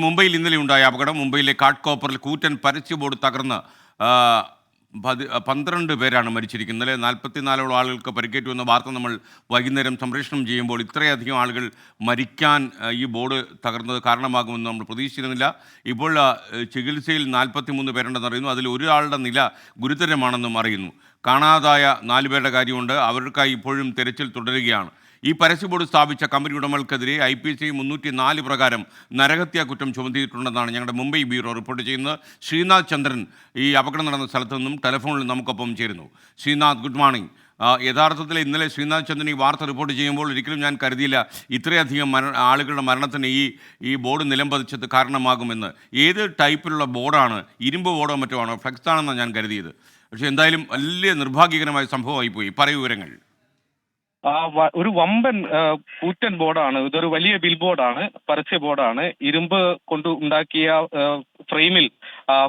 മുംബൈയിൽ ഇന്നലെ ഉണ്ടായ അപകടം. മുംബൈയിലെ കാട്ട്കോപ്പറിൽ കൂറ്റൻ പരസ്യ ബോർഡ് തകർന്ന് ആ, 12 പേരാണ് മരിച്ചിരിക്കുന്നത്. ഇന്നലെ 44ഓളം ആളുകൾക്ക് പരിക്കേറ്റു എന്ന വാർത്ത നമ്മൾ വൈകുന്നേരം സംപ്രേഷണം ചെയ്യുമ്പോൾ ഇത്രയധികം ആളുകൾ മരിക്കാൻ ഈ ബോർഡ് തകർന്നത് കാരണമാകുമെന്ന് നമ്മൾ പ്രതീക്ഷിച്ചിരുന്നില്ല. ഇപ്പോൾ ചികിത്സയിൽ 43 പേരുണ്ടെന്ന് അറിയുന്നു. അതിൽ ഒരാളുടെ നില ഗുരുതരമാണെന്നും അറിയുന്നു. കാണാതായ 4 പേരുടെ കാര്യമുണ്ട്. അവർക്കായി ഇപ്പോഴും തെരച്ചിൽ തുടരുകയാണ്. ഈ പരസ്യ ബോർഡ് സ്ഥാപിച്ച കമ്പനി ഉടമകൾക്കെതിരെ IPC 304 പ്രകാരം നരഹത്യാ കുറ്റം ചുമത്തിയിട്ടുണ്ടെന്നാണ് ഞങ്ങളുടെ മുംബൈ ബ്യൂറോ റിപ്പോർട്ട് ചെയ്യുന്നത്. ശ്രീനാഥ് ചന്ദ്രൻ ഈ അപകടം നടന്ന സ്ഥലത്തു നിന്നും ടെലിഫോണിൽ നമുക്കൊപ്പം ചേരുന്നു. Srinath, good morning. യഥാർത്ഥത്തിൽ ഇന്നലെ ശ്രീനാഥ് ചന്ദ്രൻ ഈ വാർത്ത റിപ്പോർട്ട് ചെയ്യുമ്പോൾ ഒരിക്കലും ഞാൻ കരുതിയില്ല ഇത്രയധികം ആളുകളുടെ മരണത്തിന് ഈ ബോർഡ് നിലംപതിച്ചത് കാരണമാകുമെന്ന്. ഏത് ടൈപ്പിലുള്ള ബോർഡാണ്? ഇരുമ്പ് ബോർഡോ മറ്റോ ആണോ? ഫ്ലെക്സ് ആണെന്നാണ് ഞാൻ കരുതിയത്. പക്ഷേ എന്തായാലും വലിയ നിർഭാഗ്യകരമായ സംഭവമായി പോയി. പറയൂ വിവരങ്ങൾ. ഒരു വമ്പൻ കൂറ്റൻ ബോർഡാണ്. ഇതൊരു വലിയ ബിൽ ബോർഡാണ്, പരസ്യ ബോർഡാണ്. ഇരുമ്പ് കൊണ്ട് ഉണ്ടാക്കിയ ഫ്രെയിമിൽ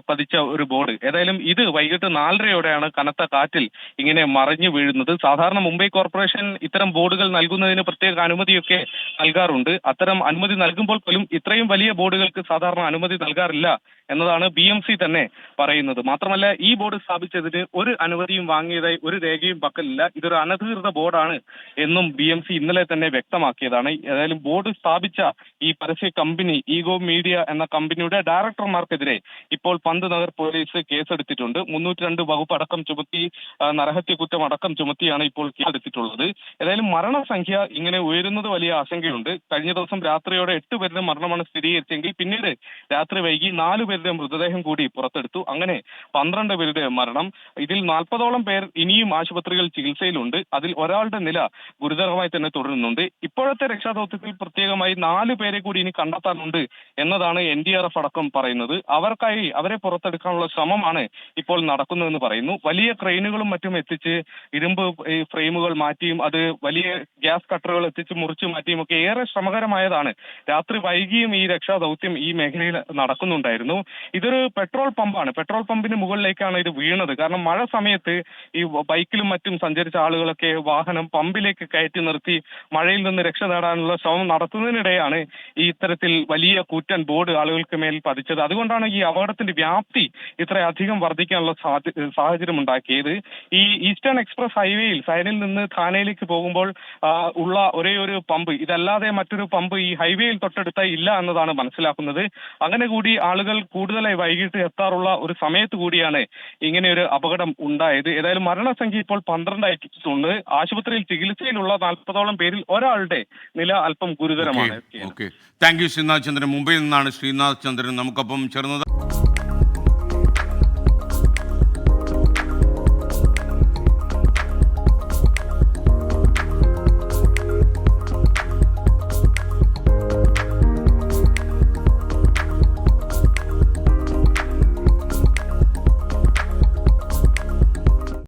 പതിച്ച ഒരു ബോർഡ്. ഏതായാലും ഇത് വൈകിട്ട് 4:30യോടെയാണ് കനത്ത കാറ്റിൽ ഇങ്ങനെ മറിഞ്ഞു വീഴുന്നത്. സാധാരണ മുംബൈ കോർപ്പറേഷൻ ഇത്തരം ബോർഡുകൾ നൽകുന്നതിന് പ്രത്യേക അനുമതിയൊക്കെ നൽകാറുണ്ട്. അത്തരം അനുമതി നൽകുമ്പോൾ പോലും ഇത്രയും വലിയ ബോർഡുകൾക്ക് സാധാരണ അനുമതി നൽകാറില്ല എന്നതാണ് BMC തന്നെ പറയുന്നത്. മാത്രമല്ല, ഈ ബോർഡ് സ്ഥാപിച്ചതിന് ഒരു അനുമതിയും വാങ്ങിയതായി ഒരു രേഖയും പക്കലില്ല. ഇതൊരു അനധികൃത ബോർഡാണ് എന്നും BMC ഇന്നലെ തന്നെ വ്യക്തമാക്കിയതാണ്. ഏതായാലും ബോർഡ് സ്ഥാപിച്ച ഈ പരസ്യ കമ്പനി ഈഗോ മീഡിയ എന്ന കമ്പനിയുടെ ഡയറക്ടർമാർക്കെതിരെ ഇപ്പോൾ പന്ത് നഗർ പോലീസ് കേസെടുത്തിട്ടുണ്ട്. 302 വകുപ്പ് അടക്കം ചുമത്തി, നരഹത്യ കുറ്റം അടക്കം ചുമത്തിയാണ് ഇപ്പോൾ കേസെടുത്തിട്ടുള്ളത്. ഏതായാലും മരണസംഖ്യ ഇങ്ങനെ ഉയരുന്നത് വലിയ ആശങ്കയുണ്ട്. കഴിഞ്ഞ ദിവസം രാത്രിയോടെ 8 പേരുടെ മരണമാണ് സ്ഥിരീകരിച്ചെങ്കിൽ പിന്നീട് രാത്രി വൈകി 4 പേരുടെ മൃതദേഹം കൂടി പുറത്തെടുത്തു. അങ്ങനെ 12 പേരുടെ മരണം. ഇതിൽ 40ഓളം പേർ ഇനിയും ആശുപത്രികൾ ചികിത്സയിലുണ്ട്. അതിൽ ഒരാളുടെ നില ഗുരുതരമായി തന്നെ തുടരുന്നുണ്ട്. ഇപ്പോഴത്തെ രക്ഷാദൗത്യത്തിൽ പ്രത്യേകമായി 4 പേരെ കൂടി ഇനി കണ്ടെത്താനുണ്ട് എന്നതാണ് NDRF അടക്കം പറയുന്നത്. അവരെ പുറത്തെടുക്കാനുള്ള ശ്രമമാണ് ഇപ്പോൾ നടക്കുന്നതെന്ന് പറയുന്നു. വലിയ ക്രെയിനുകളും മറ്റും എത്തിച്ച് ഇരുമ്പ് ഫ്രെയിമുകൾ മാറ്റിയും അത് വലിയ ഗ്യാസ് കട്ടറുകൾ എത്തിച്ച് മുറിച്ചു മാറ്റിയും ഒക്കെ ഏറെ ശ്രമകരമായതാണ്. രാത്രി വൈകിയും ഈ രക്ഷാദൗത്യം ഈ മേഖലയിൽ നടക്കുന്നുണ്ടായിരുന്നു. ഇതൊരു പെട്രോൾ പമ്പാണ്. പെട്രോൾ പമ്പിന് മുകളിലേക്കാണ് ഇത് വീണത്. കാരണം മഴ സമയത്ത് ഈ ബൈക്കിലും മറ്റും സഞ്ചരിച്ച ആളുകളൊക്കെ വാഹനം പമ്പിലേക്ക് കയറ്റി നിർത്തി മഴയിൽ നിന്ന് രക്ഷ നേടാനുള്ള ശ്രമം നടത്തുന്നതിനിടെയാണ് ഈ ഇത്തരത്തിൽ വലിയ കൂറ്റൻ ബോർഡ് ആളുകൾക്ക് മേൽ പതിച്ചത്. അതുകൊണ്ടാണ് ഈ അപകടത്തിന്റെ വ്യാപ്തി ഇത്രയധികം വർദ്ധിക്കാനുള്ള സാഹചര്യം ഉണ്ടാക്കിയത്. ഈ ഈസ്റ്റേൺ എക്സ്പ്രസ് ഹൈവേയിൽ സൈനിൽ നിന്ന് ഥാനയിലേക്ക് പോകുമ്പോൾ ഉള്ള ഒരേ ഒരു പമ്പ്, ഇതല്ലാതെ മറ്റൊരു പമ്പ് ഈ ഹൈവേയിൽ തൊട്ടടുത്തായി ഇല്ല എന്നതാണ് മനസ്സിലാക്കുന്നത്. അങ്ങനെ കൂടി ആളുകൾ കൂടുതലായി വൈകിട്ട് എത്താറുള്ള ഒരു സമയത്ത് കൂടിയാണ് ഇങ്ങനെ ഒരു അപകടം ഉണ്ടായത്. ഏതായാലും മരണസംഖ്യ ഇപ്പോൾ 12 ആയിട്ടുണ്ട്. ആശുപത്രിയിൽ ചികിത്സയിലുള്ള 40ഓളം പേരിൽ ഒരാളുടെ നില അല്പം ഗുരുതരമാണ്. താങ്ക് യു ശ്രീനാഥ് ചന്ദ്രൻ. മുംബൈയിൽ നിന്നാണ് ശ്രീനാഥ് ചന്ദ്രൻ നമുക്കൊപ്പം ചേർന്നത്.